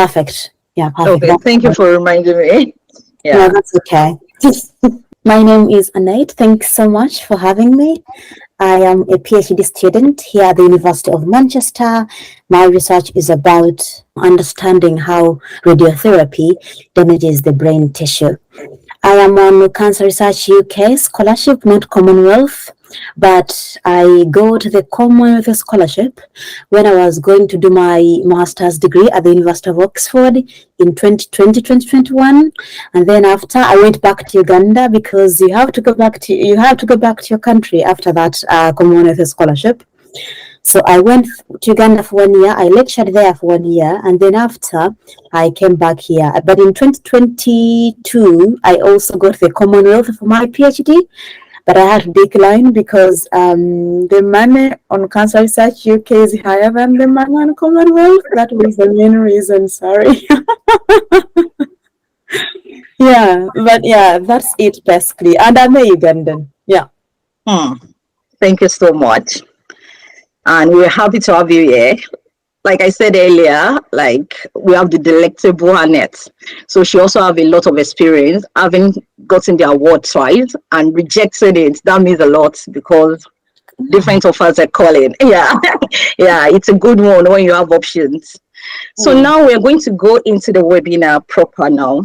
Perfect. Yeah, perfect. Okay, thank you for reminding me. Yeah. No, that's okay. My name is Annette. Thanks so much for having me. I am a PhD student here at the University of Manchester. My research is about understanding how radiotherapy damages the brain tissue. I am on Cancer Research UK scholarship, not Commonwealth, but I go to the Commonwealth scholarship when I was going to do my master's degree at the University of Oxford in 2020, 2021. And then after I went back to Uganda because you have to go back to your country after that Commonwealth scholarship. So I went to Uganda for 1 year. I lectured there for 1 year, and then after I came back here. But in 2022, I also got the Commonwealth for my PhD, but I had to decline because the money on Cancer Research UK is higher than the money on Commonwealth. That was the main reason. Sorry. Yeah, but yeah, that's it basically. And I'm a Ugandan. Yeah. Thank you so much. And we're happy to have you here. Like I said earlier, we have the delectable Annette. So she also have a lot of experience, having gotten the award twice and rejected it. That means a lot because different offers are calling. Yeah, yeah, it's a good one when you have options. So now we're going to go into the webinar proper now.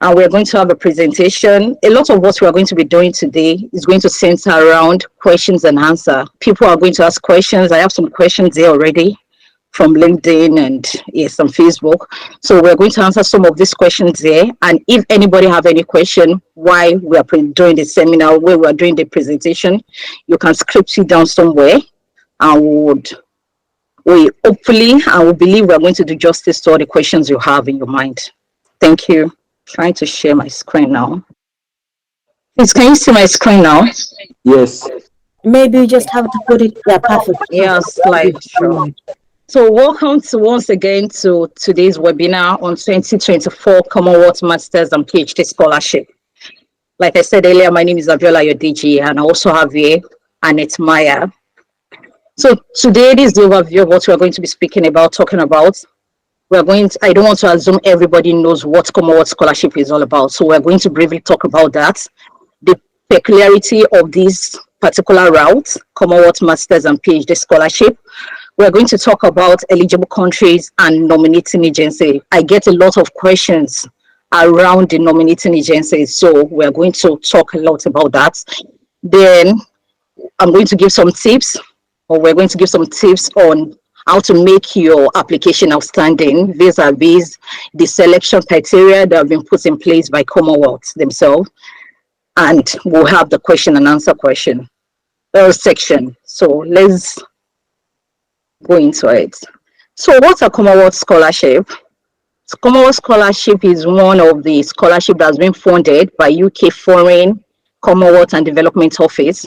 And we're going to have a presentation. A lot of what we are going to be doing today is going to center around questions and answer. People are going to ask questions. I have some questions here already from LinkedIn and yes, on Facebook. So we're going to answer some of these questions there. And if anybody have any question while we are doing the seminar, where we are doing the presentation, you can script it down somewhere, and we hopefully, and we believe we're going to do justice to all the questions you have in your mind. Thank you. Trying to share my screen now. Please, can you see my screen now? Yes. Maybe you just have to put it perfect. Yeah, slideshow. So welcome once again to today's webinar on 2024 Commonwealth Masters and PhD Scholarship. Like I said earlier, my name is Aviola Yodeji, and I also have here Annette Maya. So today, this is the overview of what we are going to be speaking about, talking about. I don't want to assume everybody knows what Commonwealth Scholarship is all about. So we're going to briefly talk about that, the peculiarity of this particular route, Commonwealth Masters and PhD Scholarship. We're going to talk about eligible countries and nominating agency. I get a lot of questions around the nominating agencies, so we're going to talk a lot about that. Then I'm going to give some tips, or we're going to give some tips on how to make your application outstanding vis-a-vis the selection criteria that have been put in place by Commonwealth themselves. And we'll have the question and answer section. So let's go into it. So what's a Commonwealth Scholarship? So Commonwealth Scholarship is one of the scholarships that's been funded by UK Foreign, Commonwealth and Development Office,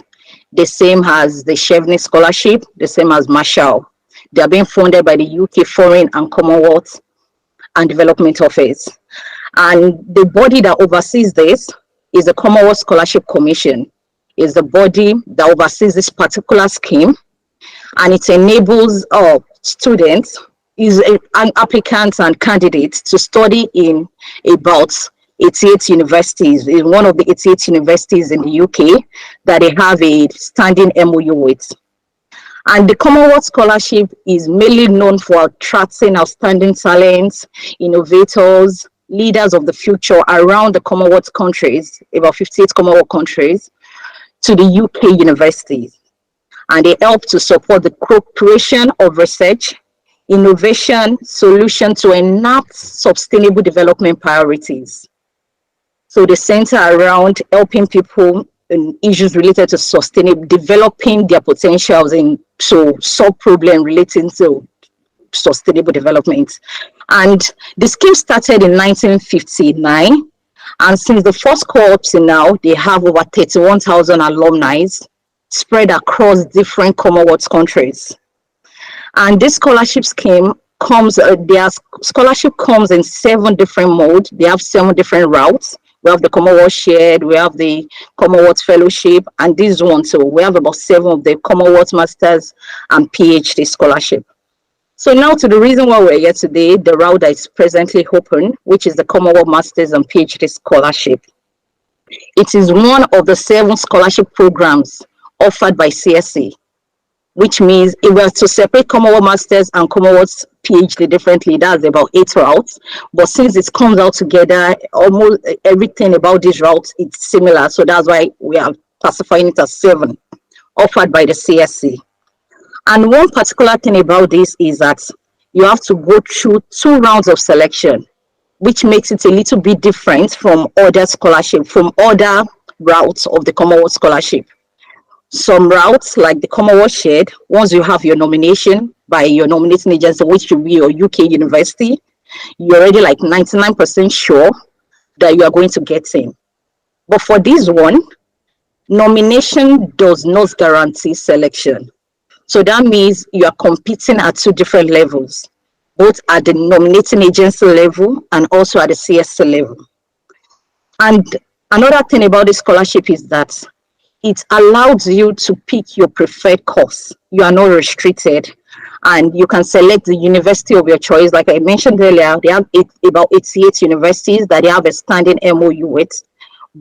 the same as the Chevening Scholarship, the same as Marshall. They are being funded by the UK Foreign and Commonwealth and Development Office. And the body that oversees this is the Commonwealth Scholarship Commission. It's the body that oversees this particular scheme. And it enables students, and applicants and candidates to study in about 88 universities. It's one of the 88 universities in the UK that they have a standing MOU with. And the Commonwealth Scholarship is mainly known for attracting outstanding talents, innovators, leaders of the future around the Commonwealth countries, about 58 Commonwealth countries, to the UK universities. And they help to support the co-creation of research, innovation, solution to enact sustainable development priorities. So they center around helping people in issues related to sustainable, developing their potentials to solve problems relating to sustainable development. And the scheme started in 1959. And since the first co-op to now, they have over 31,000 alumni spread across different Commonwealth countries. And this scholarship scheme their scholarship comes in 7 different modes. They have 7 different routes. We have the Commonwealth Shared, we have the Commonwealth Fellowship, and this one too. We have about 7 of the Commonwealth Masters and PhD Scholarship. So now to the reason why we're here today, the route that is presently open, which is the Commonwealth Masters and PhD Scholarship. It is one of the 7 scholarship programs offered by CSE, which means if we were to separate Commonwealth Masters and Commonwealth PhD differently, that's about 8 routes. But since it comes out together, almost everything about these routes is similar. So that's why we are classifying it as 7 offered by the CSE. And one particular thing about this is that you have to go through 2 rounds of selection, which makes it a little bit different from other scholarship, from other routes of the Commonwealth Scholarship. Some routes, like the Commonwealth Shared, once you have your nomination by your nominating agency, which will be your UK university, you're already like 99% sure that you are going to get in. But for this one, nomination does not guarantee selection. So that means you are competing at 2 different levels, both at the nominating agency level and also at the CSC level. And another thing about this scholarship is that it allows you to pick your preferred course. You are not restricted, and you can select the university of your choice. Like I mentioned earlier, they have about 88 universities that they have a standing MOU with,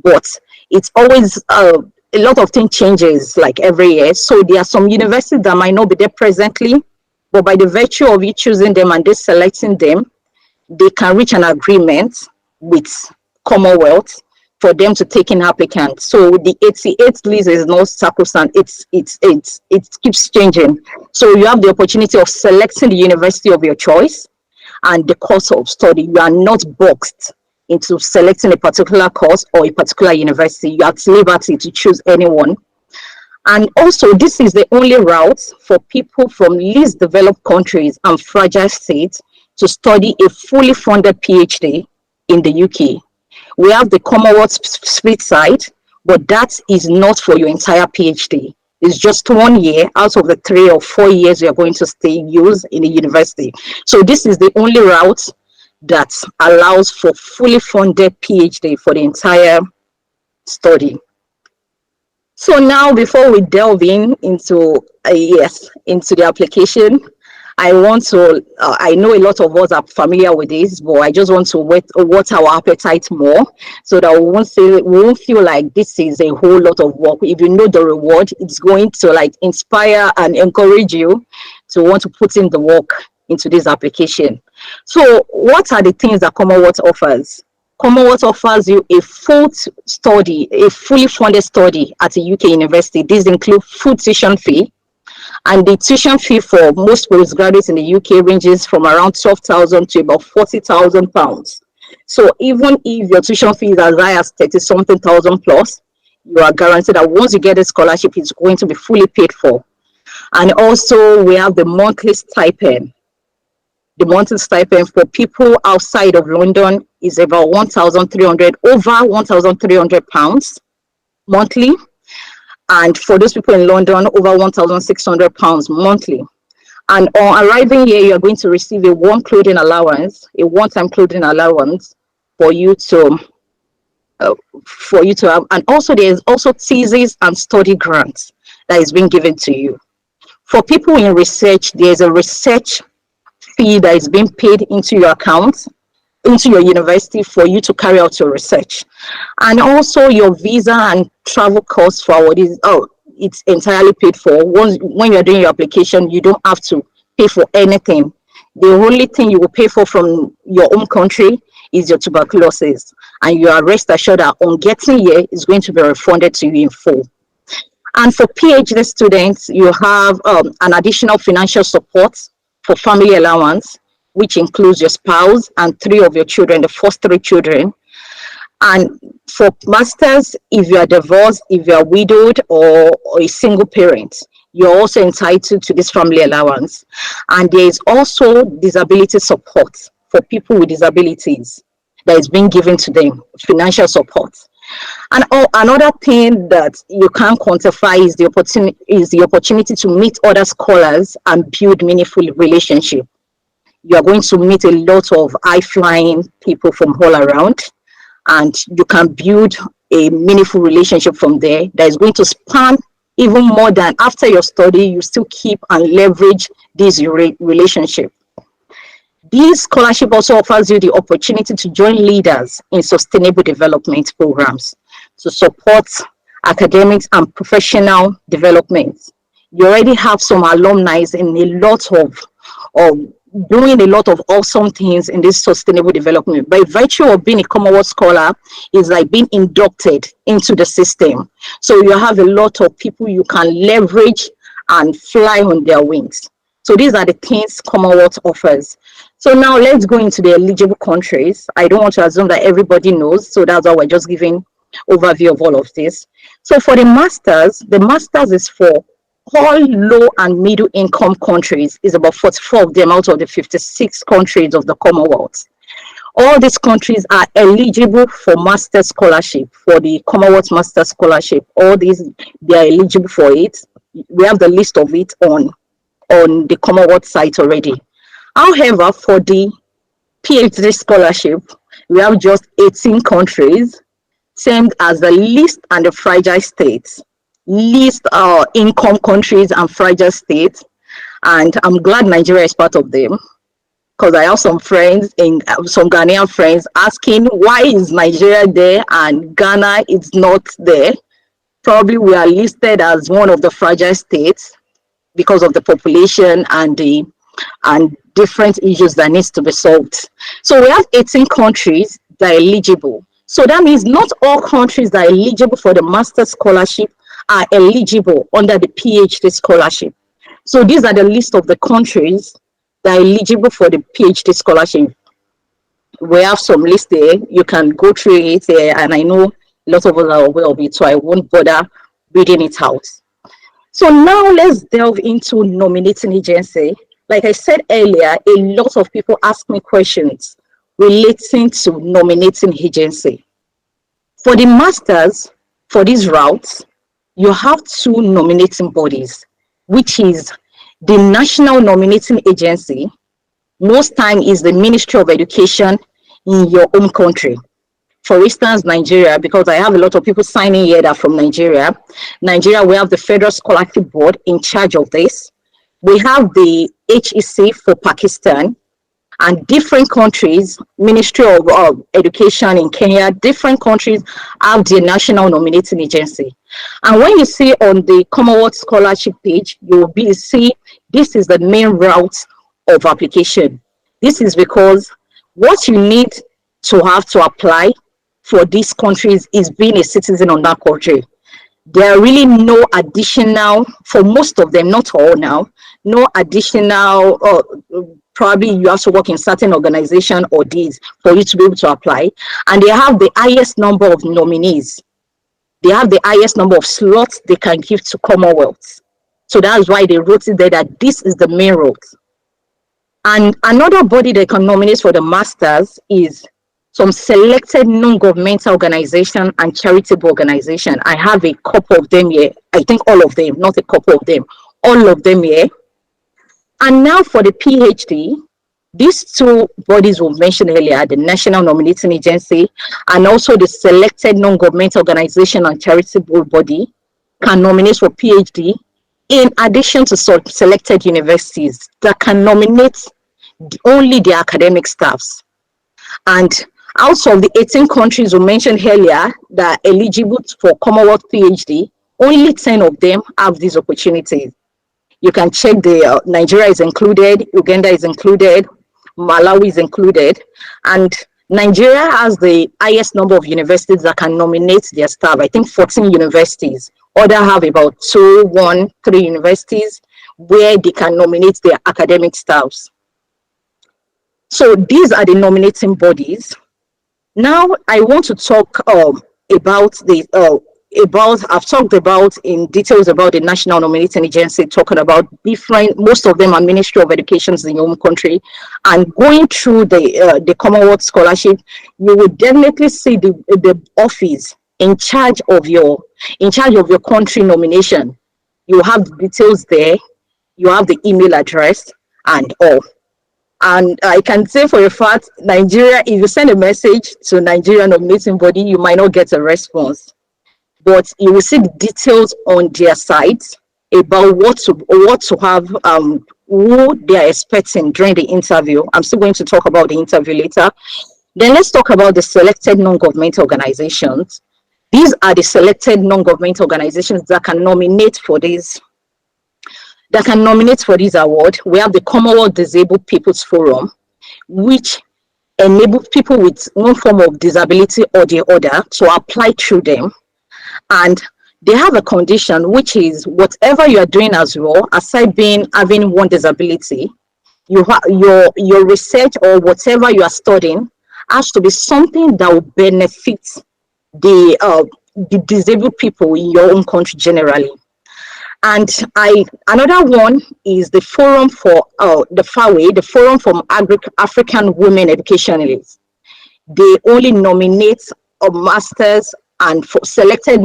but it's always a lot of things changes like every year. So there are some universities that might not be there presently, but by the virtue of you choosing them and they selecting them, they can reach an agreement with Commonwealth for them to take in applicants. So the 88 list is not sacrosanct. It keeps changing. So you have the opportunity of selecting the university of your choice and the course of study. You are not boxed into selecting a particular course or a particular university. You have liberty to choose anyone. And also, this is the only route for people from least developed countries and fragile states to study a fully funded PhD in the UK. We have the Commonwealth split side, but that is not for your entire PhD. It's just 1 year out of the 3 or 4 years you're going to stay use in a university. So this is the only route that allows for fully funded PhD for the entire study. So now, before we delve into the application, I want to, I know a lot of us are familiar with this, but I just want to whet our appetite more so that we won't feel like this is a whole lot of work. If you know the reward, it's going to like inspire and encourage you to want to put in the work into this application. So what are the things that Commonwealth offers? Commonwealth offers you a fully funded study at a UK university. These include full tuition fee, and the tuition fee for most postgraduates in the UK ranges from around 12,000 to about 40,000 pounds. So even if your tuition fee is as high as 30-something thousand plus, you are guaranteed that once you get a scholarship, it's going to be fully paid for. And also, we have the monthly stipend. The monthly stipend for people outside of London is about 1,300, over 1,300 pounds monthly. And for those people in London, over 1,600 pounds monthly. And on arriving here, you are going to receive a one-time clothing allowance for you to have. And also, there is also thesis and study grants that is being given to you. For people in research, there is a research fee that is being paid into your account, into your university, for you to carry out your research. And also your visa and travel costs for it's entirely paid for. When you're doing your application, you don't have to pay for anything. The only thing you will pay for from your own country is your tuberculosis, and you are rest assured that on getting here is going to be refunded to you in full. And for PhD students, you have an additional financial support for family allowance, which includes your spouse and 3 of your children, the first 3 children. And for masters, if you are divorced, if you are widowed or a single parent, you're also entitled to this family allowance. And there is also disability support for people with disabilities that is being given to them, financial support. And another thing that you can't quantify is the opportunity to meet other scholars and build meaningful relationships. You are going to meet a lot of high-flying people from all around, and you can build a meaningful relationship from there that is going to span even more than after your study, you still keep and leverage this relationship. This scholarship also offers you the opportunity to join leaders in sustainable development programs to support academics and professional development. You already have some alumni in a lot of doing a lot of awesome things in this sustainable development. By virtue of being a Commonwealth scholar, is like being inducted into the system. So you have a lot of people you can leverage and fly on their wings. So these are the things Commonwealth offers. So now let's go into the eligible countries. I don't want to assume that everybody knows, so that's why we're just giving overview of all of this. So for the masters is for all low and middle income countries, is about 44 of them out of the 56 countries of the Commonwealth. All these countries are eligible for master scholarship, for the Commonwealth Master Scholarship. All these, they are eligible for it. We have the list of it on the Commonwealth site already. However, for the PhD scholarship, we have just 18 countries, termed as the least and the fragile states, least income countries and fragile states. And I'm glad Nigeria is part of them, because I have some friends, some Ghanaian friends, asking why is Nigeria there and Ghana is not there. Probably we are listed as one of the fragile states because of the population and different issues that needs to be solved. So we have 18 countries that are eligible. So that means not all countries that are eligible for the master scholarship are eligible under the PhD scholarship. So these are the list of the countries that are eligible for the PhD scholarship. We have some list there. You can go through it, and I know a lot of us are aware of it, so I won't bother reading it out. So now let's delve into nominating agency. Like I said earlier, a lot of people ask me questions relating to nominating agency. For the masters, for these routes, you have two nominating bodies, which is the National Nominating Agency. Most time is the Ministry of Education in your own country. For instance, Nigeria, because I have a lot of people signing here that are from Nigeria. Nigeria, we have the Federal Scholarship Board in charge of this. We have the HEC for Pakistan, and different countries, Ministry of Education in Kenya, different countries have their National Nominating Agency. And when you see on the Commonwealth Scholarship page, you will see this is the main route of application. This is because what you need to have to apply for these countries is being a citizen of that country. There are really no additional, for most of them, not all now, no additional, probably you have to work in certain organization or these for you to be able to apply. And they have the highest number of nominees. They have the highest number of slots they can give to Commonwealth. So that's why they wrote it there that this is the main route. And another body they can nominate for the masters is some selected non-governmental organization and charitable organization. I have a couple of them here. I think all of them, not a couple of them, all of them here. And now for the PhD, these two bodies we mentioned earlier, the National Nominating Agency and also the selected non-governmental organization and charitable body, can nominate for PhD, in addition to selected universities that can nominate only their academic staffs. And out of the 18 countries we mentioned earlier that are eligible for Commonwealth PhD, only 10 of them have these opportunities. You can check the Nigeria is included, Uganda is included, Malawi is included, and Nigeria has the highest number of universities that can nominate their staff. I think 14 universities. Others have about 3 universities where they can nominate their academic staffs. So these are the nominating bodies. Now I want to talk about I've talked about in details about the National Nominating Agency, talking about different, most of them are Ministry of Education in your own country, and going through the Commonwealth Scholarship, you will definitely see the office in charge of your country nomination. You have the details there, you have the email address and all. And I can say for a fact, Nigeria, if you send a message to Nigeria nominating body, you might not get a response. but you will see the details on their site about what to have, who they are expecting during the interview. I'm still going to talk about the interview later. Then let's talk about the selected non-governmental organizations. These are the selected non-governmental organizations that can nominate for this award. We have the Commonwealth Disabled People's Forum, which enables people with one form of disability or the other to apply through them. And they have a condition, which is whatever you are doing as well, aside having one disability, your research or whatever you are studying has to be something that will benefit the disabled people in your own country generally. And another one is the Forum for the FAWE, the Forum for African Women Educationalists. They only nominate masters and for selected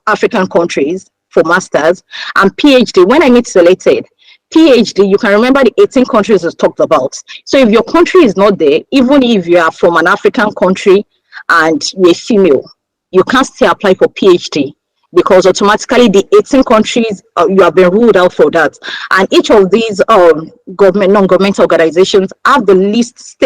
African countries for masters and PhD. When I mean selected, PhD, you can remember the 18 countries we talked about. So if your country is not there, even if you are from an African country and you're a female, you can't still apply for PhD, because automatically the 18 countries, you have been ruled out for that. And each of these non-governmental organizations have the list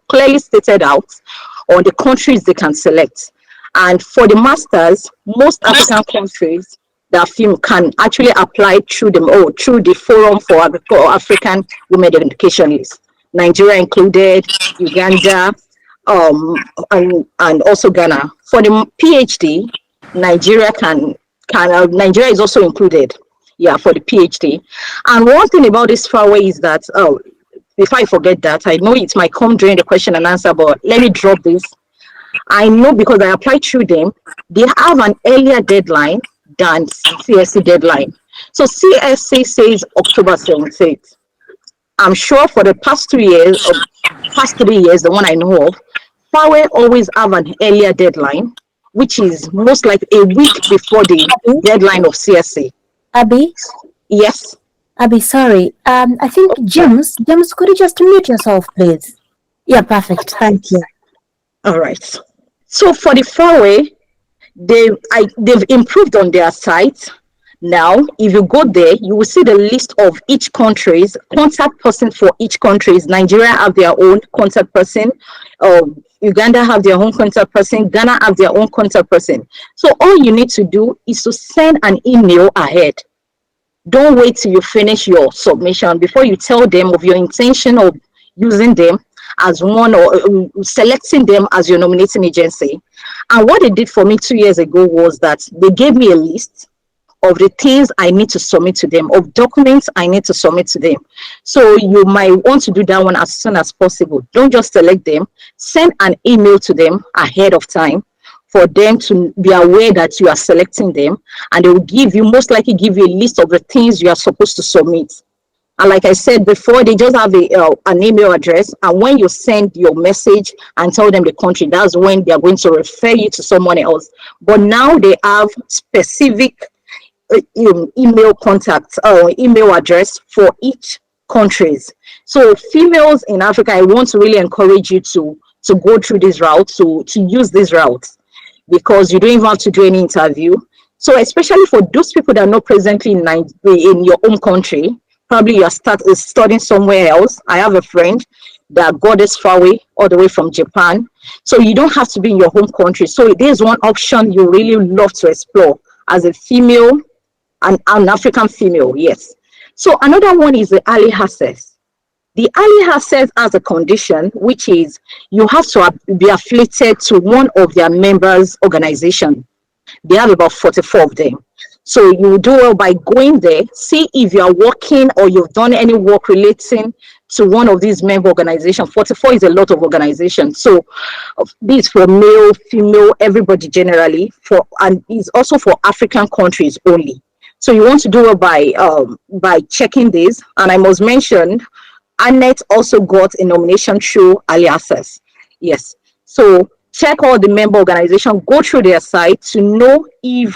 clearly stated out on the countries they can select. And for the masters, most African countries that can actually apply through the Forum for African Women Educationalists, Nigeria included, Uganda, and also Ghana. For the PhD, Nigeria Nigeria is also included, for the PhD. And one thing about this FAWE is that, before I forget that, I know it might come during the question and answer, but let me drop this. I know because I applied through them, they have an earlier deadline than CSC deadline. So CSC says October 17th. I'm sure for the past 3 years, the one I know of, FAWE always have an earlier deadline, which is most like a week before the deadline of CSC. Abby? Yes? Abby, sorry. I think James, could you just mute yourself, please? Yeah, perfect. Thank you. All right. So for the FAWE, they've improved on their site. Now, if you go there, you will see the list of each country's contact person for each country's. Nigeria have their own contact person. Uganda have their own contact person. Ghana have their own contact person. So all you need to do is to send an email ahead. Don't wait till you finish your submission before you tell them of your intention of using them as one or selecting them as your nominating agency. And what they did for me 2 years ago was that they gave me a list of the things I need to submit to them, of documents I need to submit to them. So you might want to do that one as soon as possible. Don't just select them, send an email to them ahead of time for them to be aware that you are selecting them, and they will most likely give you a list of the things you are supposed to submit. And like I said before, they just have an email address, and when you send your message and tell them the country, that's when they are going to refer you to someone else. But now they have specific email contact or email address for each countries. So females in Africa, I want to really encourage you to go through this route, to use this route, because you don't even have to do any interview. So especially for those people that are not presently in your own country, probably you are studying somewhere else. I have a friend that got this FAWE all the way from Japan. So you don't have to be in your home country. So there's one option you really love to explore as a female, an African female, yes. So another one is the early access. The early access has a condition, which is you have to be affiliated to one of their members' organization. They have about 44 of them. So you do well by going there, see if you are working or you've done any work relating to one of these member organizations. 44 is a lot of organizations. So this is for male, female, everybody generally, and it's also for African countries only. So you want to do it by checking this. And I must mention, Annette also got a nomination through early access. Yes. So check all the member organizations, go through their site to know if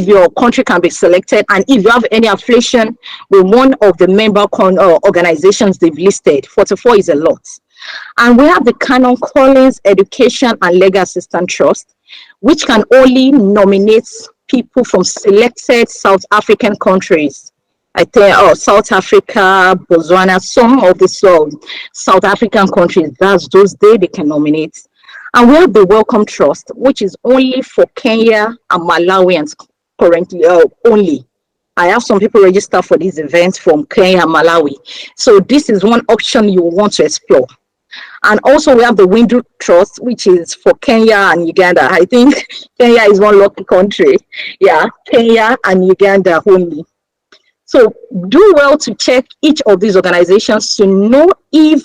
your country can be selected, and if you have any affiliation with one of the member organizations they've listed. 44 is a lot. And we have the Canon Collins Education and Legal Assistance Trust. which can only nominate people from selected South African countries. I think South Africa, Botswana, some of the South African countries, that's those they can nominate. And we have the Welcome Trust, which is only for Kenya and Malawians currently only. I have some people register for these events from Kenya and Malawi. So this is one option you want to explore. And also we have the Window Trust, which is for Kenya and Uganda. I think Kenya is one lucky country. Yeah, Kenya and Uganda only. So do well to check each of these organizations to know if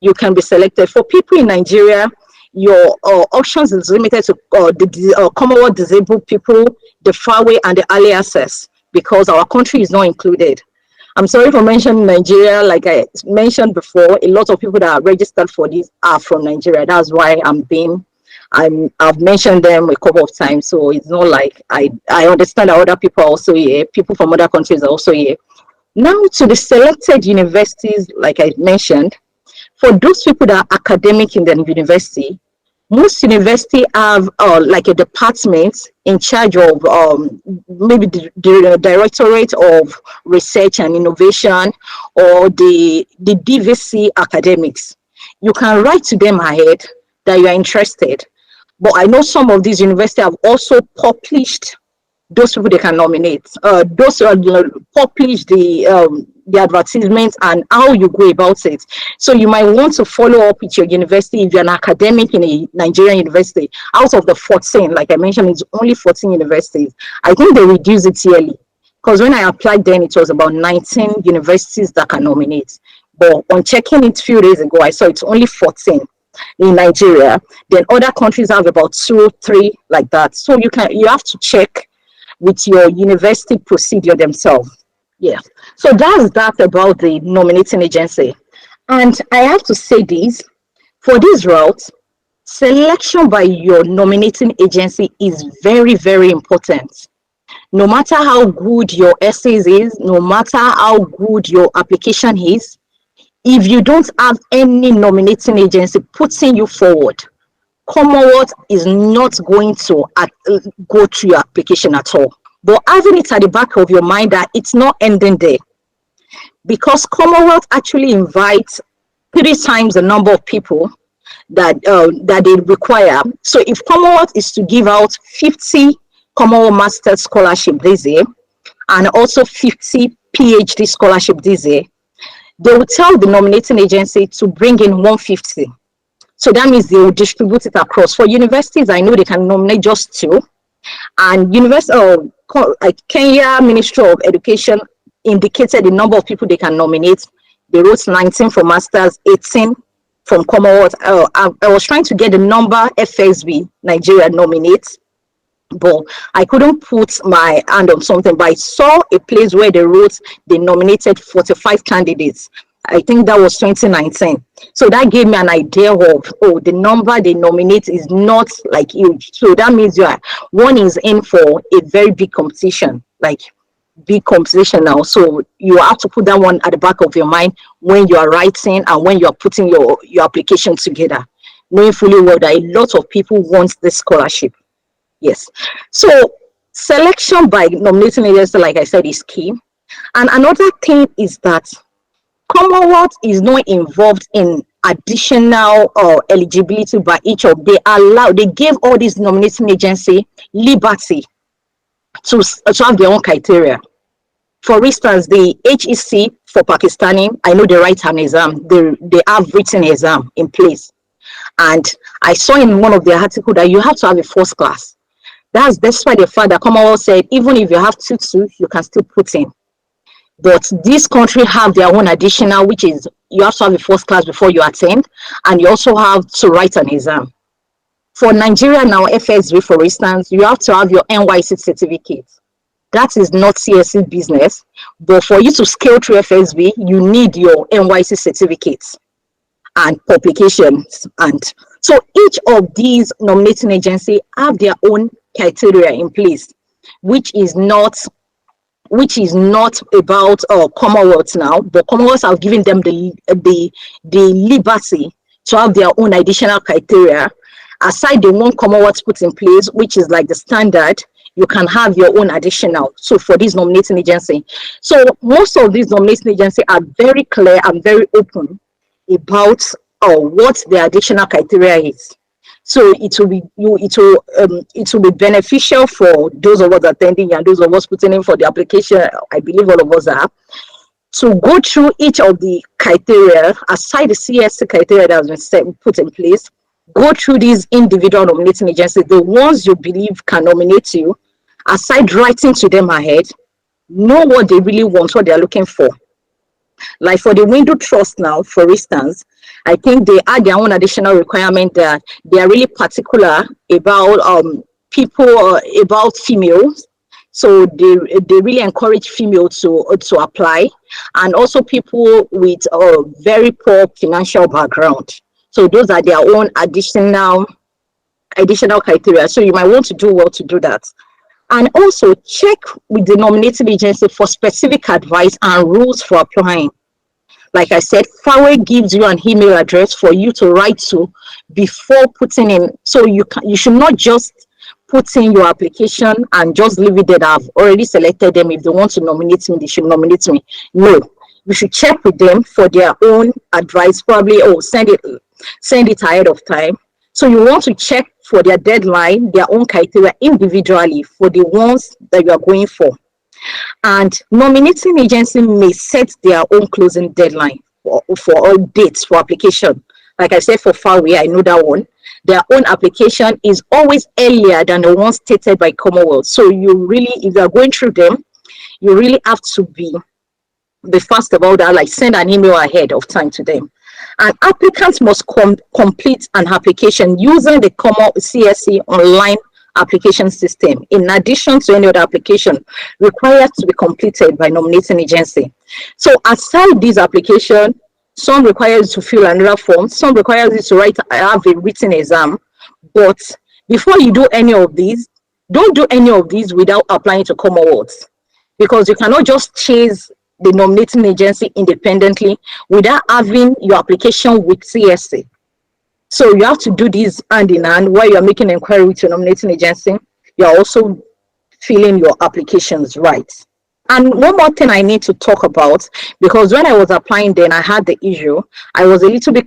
you can be selected. For people in Nigeria, your options is limited to the Commonwealth disabled people, the faraway and the early access, because our country is not included. I'm sorry for mentioning Nigeria. Like I mentioned before, a lot of people that are registered for this are from Nigeria. That's why I've mentioned them a couple of times. So it's not like I understand that other people are also here. People from other countries are also here. Now to the selected universities, like I mentioned, for those people that are academic in the university, most universities have like a department in charge of maybe the Directorate of Research and Innovation or the DVC academics. You can write to them ahead that you are interested. But I know some of these universities have also published those people they can nominate. Those publish the advertisements and how you go about it. So you might want to follow up with your university if you're an academic in a Nigerian university. Out of the 14, like I mentioned, it's only 14 universities. I think they reduce it yearly. Because when I applied then, it was about 19 universities that can nominate. But on checking it a few days ago, I saw it's only 14 in Nigeria. Then other countries have about 2, 3 like that. So you have to check with your university procedure themselves. Yeah. So that's that about the nominating agency. And I have to say this, for this route, selection by your nominating agency is very, very important. No matter how good your essays is, no matter how good your application is, if you don't have any nominating agency putting you forward, Commonwealth is not going to go through your application at all. But having it at the back of your mind that it's not ending there, because Commonwealth actually invites 3 times the number of people that they require. So if Commonwealth is to give out 50 Commonwealth Master's Scholarship this year and also 50 PhD scholarship this year, they will tell the nominating agency to bring in 150. So that means they will distribute it across. For universities, I know they can nominate just 2. And like Kenya Ministry of Education indicated the number of people they can nominate. They wrote 19 for masters, 18 from Commonwealth. I was trying to get the number FSB Nigeria nominates, but I couldn't put my hand on something. But I saw a place where they wrote they nominated 45 candidates. I think that was 2019. So that gave me an idea of, the number they nominate is not like huge. So that means one is in for a very big competition, like big competition now. So you have to put that one at the back of your mind when you are writing and when you are putting your application together, knowing fully well that a lot of people want this scholarship. Yes. So selection by nominating agency, like I said, is key. And another thing is that Commonwealth is not involved in additional eligibility by each of they gave all these nominating agency liberty to have their own criteria. For instance, the HEC for Pakistani, I know they write an exam, they have written exam in place. And I saw in one of their articles that you have to have a first class. That's despite the fact that Commonwealth said even if you have 2-2, you can still put in. But this country have their own additional, which is you have to have a first class before you attend, and you also have to write an exam. For Nigeria now, FSB, for instance, you have to have your NYC certificate. That is not CSC business, but for you to scale through FSB, you need your NYC certificates and publications. And so each of these nominating agencies have their own criteria in place, which is not about Commonwealth now, but Commonwealth have given them the liberty to have their own additional criteria. Aside the one Commonwealth put in place, which is like the standard, you can have your own additional. So for this nominating agency. So most of these nominating agencies are very clear and very open about what the additional criteria is. So it will be beneficial for those of us attending and those of us putting in for the application. I believe all of us are, to go through each of the criteria, aside the CSC criteria that has been put in place, go through these individual nominating agencies, the ones you believe can nominate you, aside writing to them ahead, know what they really want, what they're looking for. Like for the Window Trust now, for instance, I think they add their own additional requirement that they are really particular about people, about females. So they really encourage females to apply, and also people with a very poor financial background. So those are their own additional criteria. So you might want to do well to do that. And also check with the nominating agency for specific advice and rules for applying. Like I said, FAWE gives you an email address for you to write to before putting in. So you should not just put in your application and just leave it there. I've already selected them. If they want to nominate me, they should nominate me. No, you should check with them for their own advice. Probably, send it ahead of time. So you want to check for their deadline, their own criteria individually for the ones that you are going for. And nominating agency may set their own closing deadline for all dates for application. Like I said, for FAWE, I know that one. Their own application is always earlier than the one stated by Commonwealth. So you really, if you are going through them, you really have to be fast about that, like send an email ahead of time to them. And applicants must complete an application using the Common CSC online application system, in addition to any other application required to be completed by nominating agency. So aside this application, some requires you to fill another form, some requires you to have a written exam. But before you do any of these, don't do any of these without applying to Commonwealth, because you cannot just chase the nominating agency independently without having your application with CSC. So you have to do this hand in hand while you're making inquiry with your nominating agency. You're also filling your applications right. And one more thing I need to talk about, because when I was applying then I had the issue, I was a little bit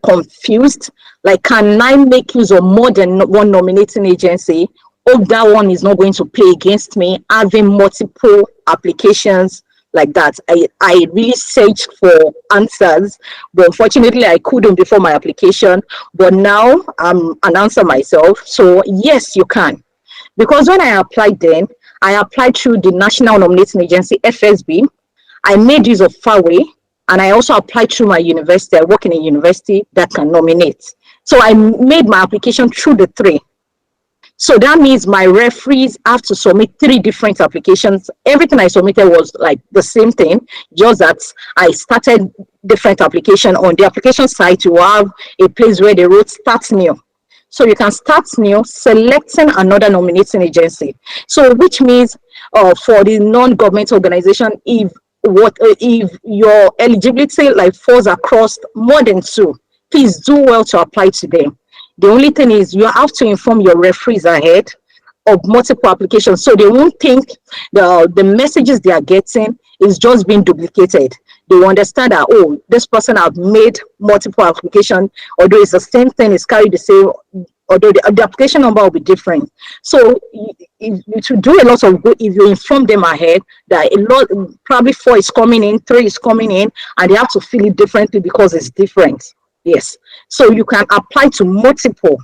confused. Like, can I make use of more than one nominating agency? Hope that one is not going to play against me having multiple applications like that. I really searched for answers, but unfortunately I couldn't before my application. But now I'm an answer myself. So yes, you can. Because when I applied then, I applied through the National Nominating Agency, FSB. I made use of FAWE, and I also applied through my university. I work in a university that can nominate. So I made my application through the three. So that means my referees have to submit 3 different applications. Everything I submitted was like the same thing, just that I started different application. On the application site, you have a place where they wrote start new. So you can start new, selecting another nominating agency. So which means for the non-government organization, if your eligibility like falls across more than 2, please do well to apply to them. The only thing is you have to inform your referees ahead of multiple applications, so they won't think the messages they are getting is just being duplicated. They will understand that, oh, this person have made multiple applications, although it's the same thing, it's carried the same, although the application number will be different. So you should do a lot of good if you inform them ahead that probably 4 is coming in, 3 is coming in, and they have to fill it differently because it's different. Yes, so you can apply to multiple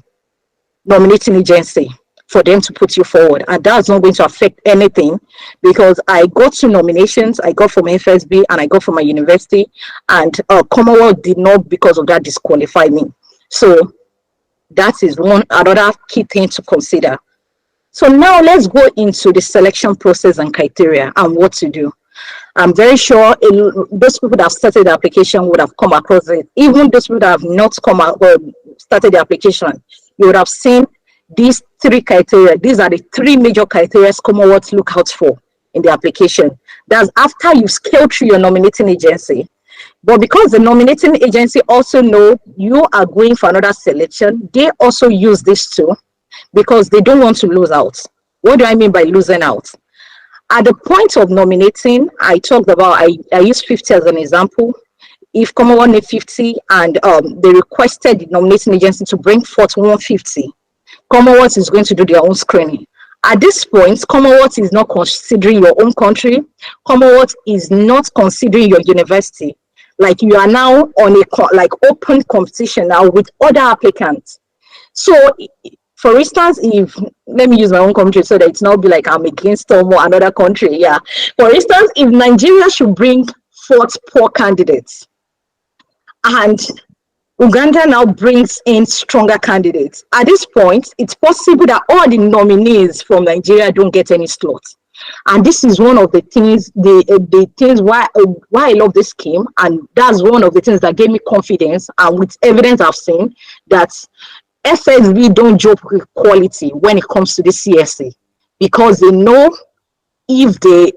nominating agency for them to put you forward, and that's not going to affect anything, because I got 2 nominations. I got from FSB and I got from my university, and Commonwealth did not, because of that, disqualify me. So that is another key thing to consider. So now let's go into the selection process and criteria and what to do. I'm very sure those people that have started the application would have come across it. Even those people that have not started the application, you would have seen these 3 criteria. These are the 3 major criteria Commonwealth look out for in the application. That's after you scale through your nominating agency. But because the nominating agency also know you are going for another selection, they also use this too because they don't want to lose out. What do I mean by losing out? At the point of nominating, I talked about, I used 50 as an example. If Commonwealth need 50 and they requested the nominating agency to bring forth 150, Commonwealth is going to do their own screening. At this point, Commonwealth is not considering your own country. Commonwealth is not considering your university. Like you are now on a like open competition now with other applicants. So, for instance, if let me use my own country so that it's not be like I'm against some or another country. Yeah. For instance, if Nigeria should bring forth poor candidates and Uganda now brings in stronger candidates. At this point, it's possible that all the nominees from Nigeria don't get any slots. And this is one of the things, the things why I love this scheme, and that's one of the things that gave me confidence. And with evidence I've seen that FSB don't joke with quality when it comes to the CSC, because they know if they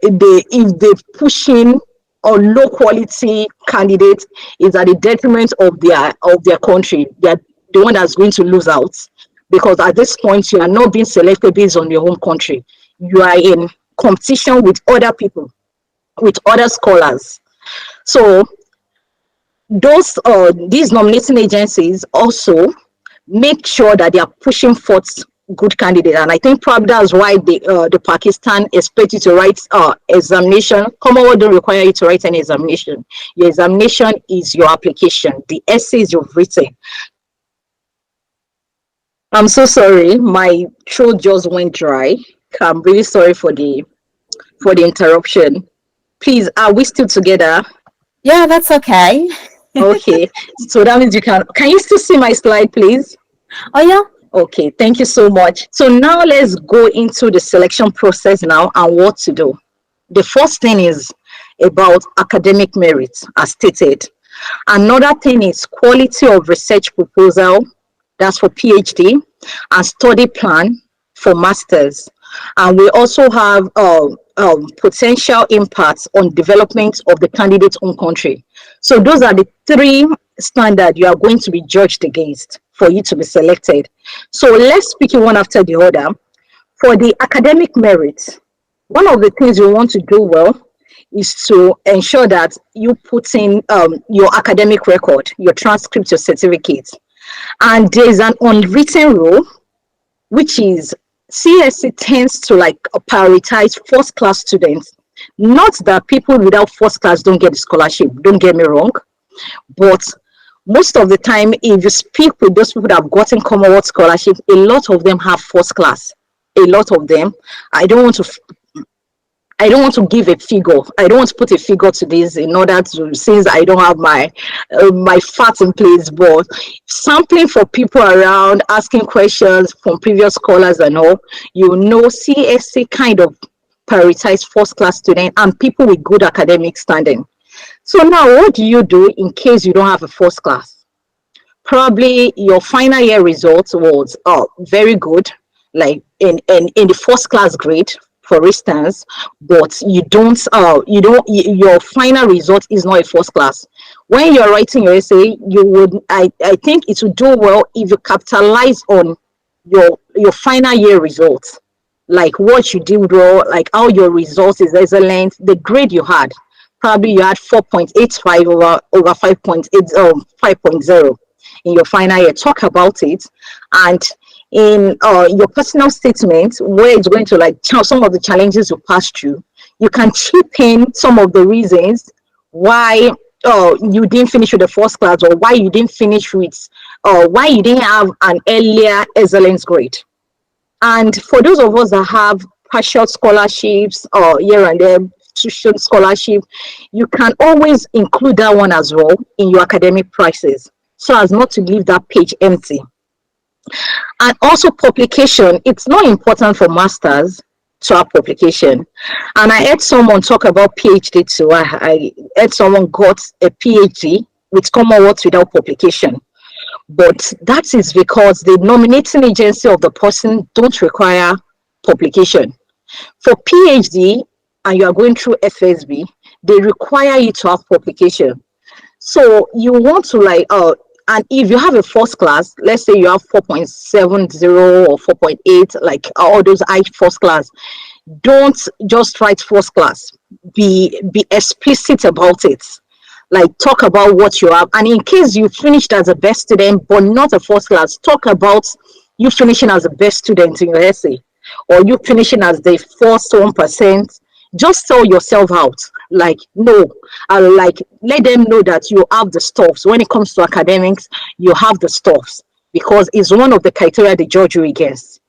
push in or low quality candidate is at the detriment of their country. They're the one that's going to lose out, because at this point you are not being selected based on your home country. You are in competition with other people, with other scholars. So these nominating agencies also make sure that they are pushing forth good candidate, and I think probably that's why the Pakistan expect you to write examination. Commonwealth don't require you to write any examination. Your examination is your application, the essays you've written. I'm so sorry, my throat just went dry. I'm really sorry for the interruption. Please, are we still together? Yeah, that's okay. Okay, so that means you can you still see my slide, please? Oh, yeah. Okay, thank you so much. So now let's go into the selection process now and what to do. The first thing is about academic merit, as stated. Another thing is quality of research proposal, that's for PhD, and study plan for masters. And we also have potential impacts on development of the candidate's own country. So those are the three standards you are going to be judged against for you to be selected. So let's speak it one after the other. For the academic merit, one of the things you want to do well is to ensure that you put in your academic record, your transcript, your certificates. And there's an unwritten rule, which is CSC tends to like prioritize first class students. Not that people without first class don't get the scholarship, don't get me wrong, but most of the time, if you speak with those people that have gotten Commonwealth scholarship, a lot of them have first class. A lot of them. I don't want to give a figure. I don't want to put a figure to this in order to, since I don't have my facts in place, but sampling for people around, asking questions from previous scholars and all, you know, CSC kind of prioritize first class students and people with good academic standing. So now what do you do in case you don't have a first class? Probably your final year results was very good, like in the first class grade, for instance, but your final result is not a first class. When you're writing your essay, I think it would do well if you capitalize on your final year results, like what you did well, like how your results is excellent, the grade you had. Probably you had 4.85 over 5.0 in your final year. Talk about it, and in your personal statement, where it's going to like some of the challenges you passed through, you can chip in some of the reasons why you didn't finish with the first class, or why you didn't finish with, why you didn't have an earlier excellence grade. And for those of us that have partial scholarships or here and there tuition scholarship, you can always include that one as well in your academic prices, so as not to leave that page empty. And also publication, it's not important for masters to have publication. And I heard someone talk about PhD too. I heard someone got a PhD with Commonwealth without publication. But that is because the nominating agency of the person don't require publication. For PhD, and you are going through FSB, they require you to have publication. So you want to and if you have a first class, let's say you have 4.70 or 4.8, like all those high first class, don't just write first class. Be explicit about it. Like, talk about what you have, and in case you finished as a best student but not a first class, talk about you finishing as a best student in your essay, or you finishing as the first 1%. Just sell yourself out. Like, no, like, let them know that you have the stuffs. When it comes to academics, you have the stuffs, because it's one of the criteria they judge you against.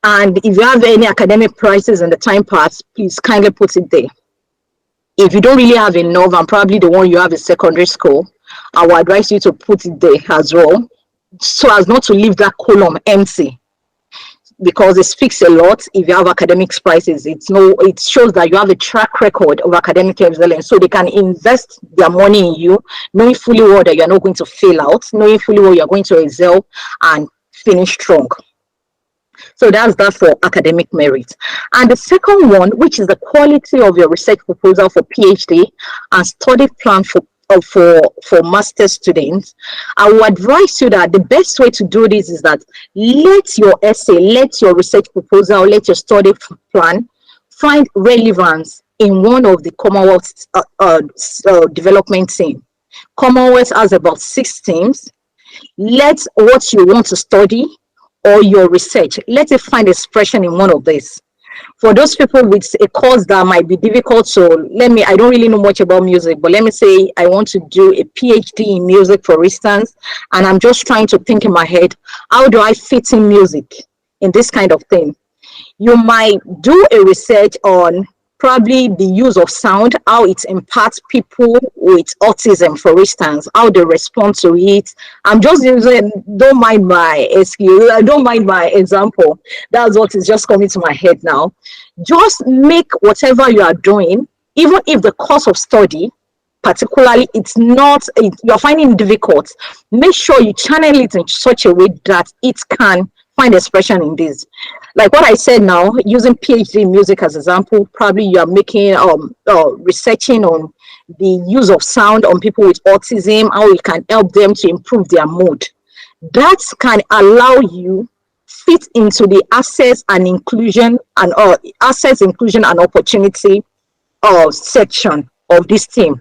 And if you have any academic prizes in the time pass, please kindly put it there. If you don't really have enough, and probably the one you have is secondary school, I would advise you to put it there as well, so as not to leave that column empty, because it speaks a lot. If you have academics prizes, it shows that you have a track record of academic excellence, so they can invest their money in you, knowing fully well that you're not going to fail out, knowing fully well you're going to excel and finish strong. So that's that for academic merit. And the second one, which is the quality of your research proposal for PhD and study plan for master's students, I would advise you that the best way to do this is that let your essay, let your research proposal, let your study plan find relevance in one of the Commonwealth development team. Commonwealth has about 6 teams. Let what you want to study or your research, let it find expression in one of these. For those people with a course that might be difficult, so I don't really know much about music, but let me say I want to do a PhD in music, for instance, and I'm just trying to think in my head, how do I fit in music in this kind of thing? You might do a research on probably the use of sound, how it impacts people with autism, for instance, how they respond to it. I'm just using, don't mind my excuse, don't mind my example. That's what is just coming to my head now. Just make whatever you are doing, even if the course of study, particularly, you're finding it difficult, make sure you channel it in such a way that it can find expression in this. Like what I said now, using PhD in music as example, probably you are making researching on the use of sound on people with autism, how it can help them to improve their mood. That can allow you fit into the access and inclusion and access, inclusion and opportunity section of this team,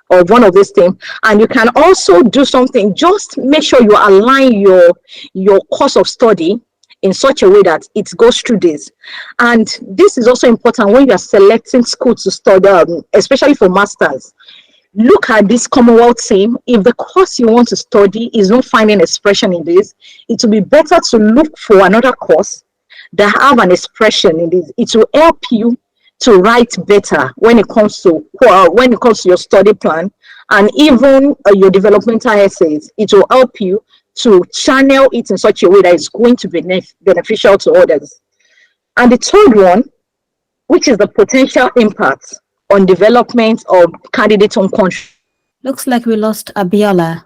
of one of these teams. And you can also do something, just make sure you align your course of study in such a way that it goes through this. And this is also important when you are selecting school to study, especially for masters. Look at this Commonwealth team. If the course you want to study is not finding expression in this, it will be better to look for another course that have an expression in this. It will help you to write better when it comes to your study plan, and even your developmental essays. It will help you to channel it in such a way that it's going to be beneficial to others. And the third one, which is the potential impact on development of candidates on country. Looks like we lost Abiola.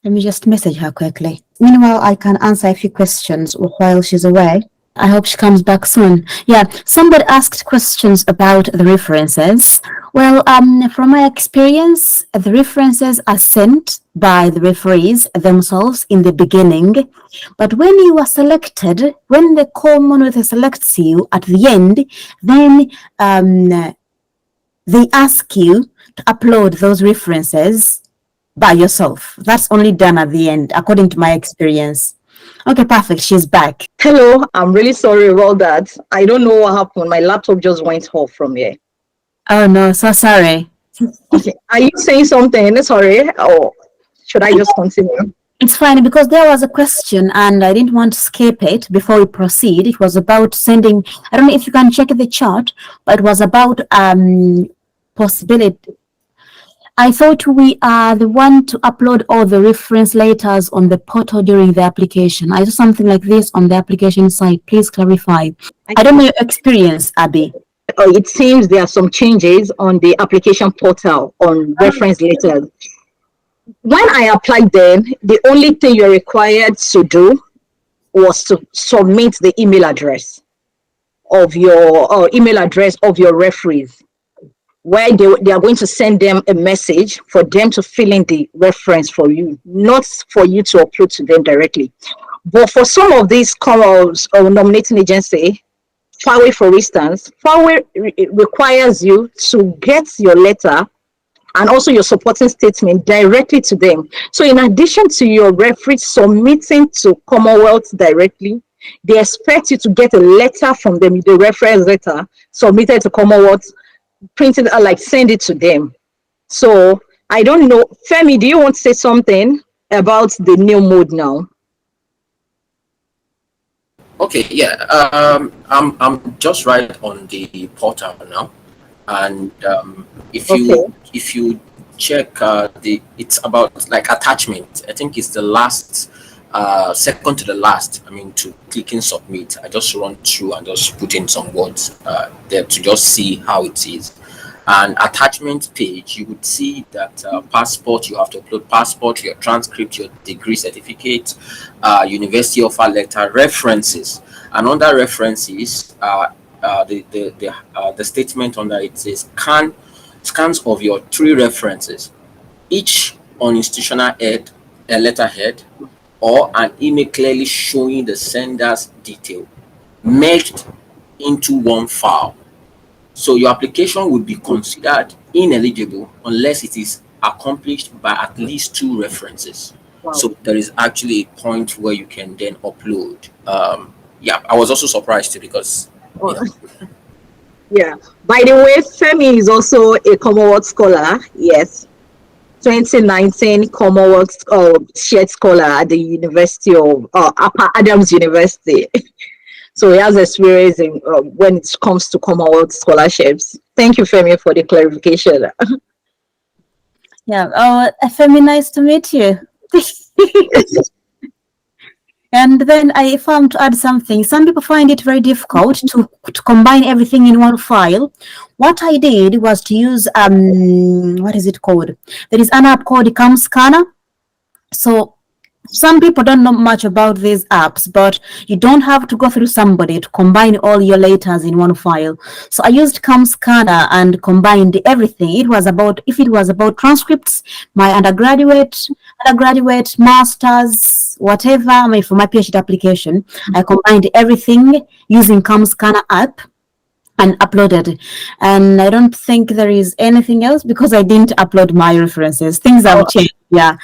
Let me just message her quickly. Meanwhile, I can answer a few questions while she's away. I hope she comes back soon. Yeah, somebody asked questions about the references. Well, from my experience, the references are sent by the referees themselves in the beginning. But when you are selected, when the Commonwealth selects you at the end, then they ask you to upload those references by yourself. That's only done at the end, according to my experience. Okay, perfect. She's back. Hello, I'm really sorry about that. I don't know what happened. My laptop just went off from here. Oh no, so sorry. Okay, are you saying something? Sorry, or should I just continue? It's fine, because there was a question and I didn't want to skip it before we proceed. It was about sending, I don't know if you can check the chart, but it was about possibility. I thought we are the one to upload all the reference letters on the portal during the application. I saw something like this on the application site. Please clarify. I don't know your experience, Abby. It seems there are some changes on the application portal on reference letters. When I applied then, the only thing you're required to do was to submit the email address of your referees. where they are going to send them a message for them to fill in the reference for you, not for you to upload to them directly. But for some of these Commonwealth or nominating agency, Fairway, for instance, Fairway requires you to get your letter and also your supporting statement directly to them. So in addition to your referee submitting to Commonwealth directly, they expect you to get a letter from them, the reference letter submitted to Commonwealth, printed out, like send it to them. So I don't know, Femi, do you want to say something about the new mode now? Okay, yeah. I'm just right on the portal now, and Okay. if you check it's about like attachment. I think it's the last, second to the last. I mean, to clicking submit. I just run through and just put in some words there to just see how it is. And attachment page, you would see that passport, you have to upload passport, your transcript, your degree certificate, university offer letter, references. And under references, the statement under it says scans of your 3 references, each on institutional head, a letterhead, or an email clearly showing the sender's detail, merged into one file. So your application would be considered ineligible unless it is accomplished by at least 2 references. Wow. So there is actually a point where you can then upload. Yeah, I was also surprised too because Yeah. By the way, Femi is also a Commonwealth scholar. Yes. 2019 Commonwealth shared scholar at the University of Upper Adams University. So he has experience in when it comes to Commonwealth scholarships. Thank you, Femi, for the clarification. Yeah. Oh, Femi, nice to meet you. And then if I'm to add something, some people find it very difficult to combine everything in one file. What I did was to use what is it called? There is an app called CamScanner. So some people don't know much about these apps, but you don't have to go through somebody to combine all your letters in one file. So I used CamScanner and combined everything. If it was about transcripts, my undergraduate, master's, whatever, I mean, for my PhD application, I combined everything using CamScanner app and uploaded. And I don't think there is anything else because I didn't upload my references. Things have changed. Yeah.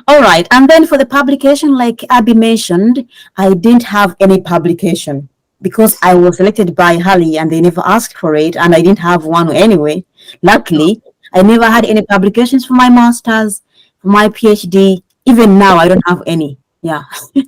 All right. And then for the publication, like Abby mentioned, I didn't have any publication because I was selected by Halley and they never asked for it. And I didn't have one anyway. Luckily, I never had any publications for my master's, for my PhD. Even now, I don't have any. Yeah.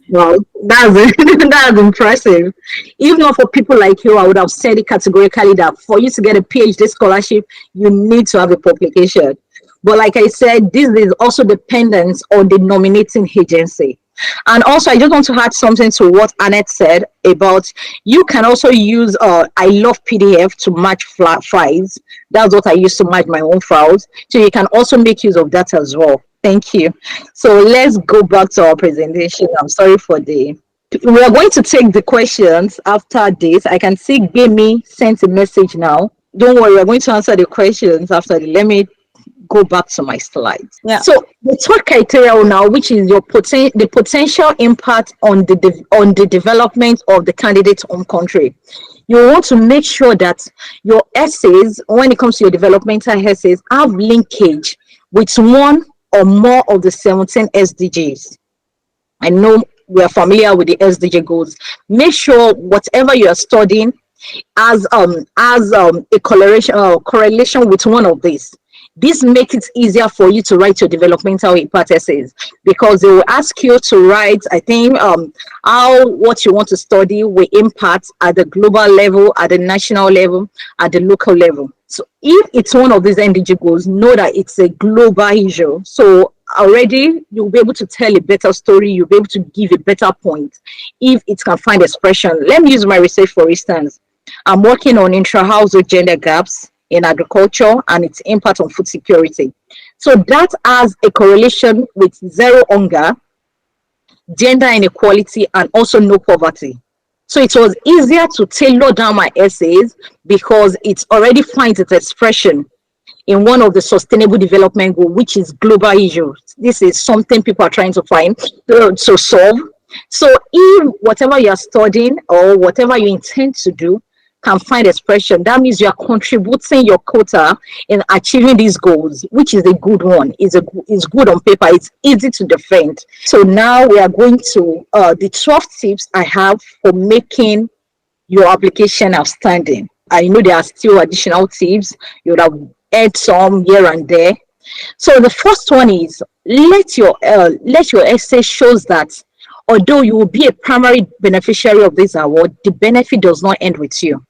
Well, that's impressive. If not for people like you, I would have said it categorically that for you to get a PhD scholarship, you need to have a publication. But like I said, this is also dependent on the nominating agency. And also, I just want to add something to what Annette said about you can also use I love PDF to match flat files. That's what I use to match my own files. So you can also make use of that as well. Thank you. So let's go back to our presentation. I'm sorry for we are going to take the questions after this. I can see Gimi sent a message now. Don't worry, we're going to answer the questions after let me go back to my slides. Yeah. So the third criteria now, which is the potential impact on the development of the candidate's home country. You want to make sure that your essays, when it comes to your developmental essays, have linkage with one or more of the 17 SDGs. I know we are familiar with the SDG goals. Make sure whatever you are studying has a correlation with one of these. This makes it easier for you to write your developmental impact essays because they will ask you to write, I think, how what you want to study will impact at the global level, at the national level, at the local level. So if it's one of these NDG goals, know that it's a global issue. So already you'll be able to tell a better story, you'll be able to give a better point if it can find expression. Let me use my research for instance. I'm working on intra-household gender gaps in agriculture and its impact on food security. So that has a correlation with zero hunger, gender inequality, and also no poverty. So it was easier to tailor down my essays because it already finds its expression in one of the sustainable development goals, which is global issues. This is something people are trying to find to solve. So if whatever you are studying or whatever you intend to do can find expression, that means you are contributing your quota in achieving these goals, which is a good one. It's good on paper. It's easy to defend. So now we are going to the 12 tips I have for making your application outstanding. I know there are still additional tips. You would have add some here and there. So the first one is let your essay shows that although you will be a primary beneficiary of this award, the benefit does not end with you.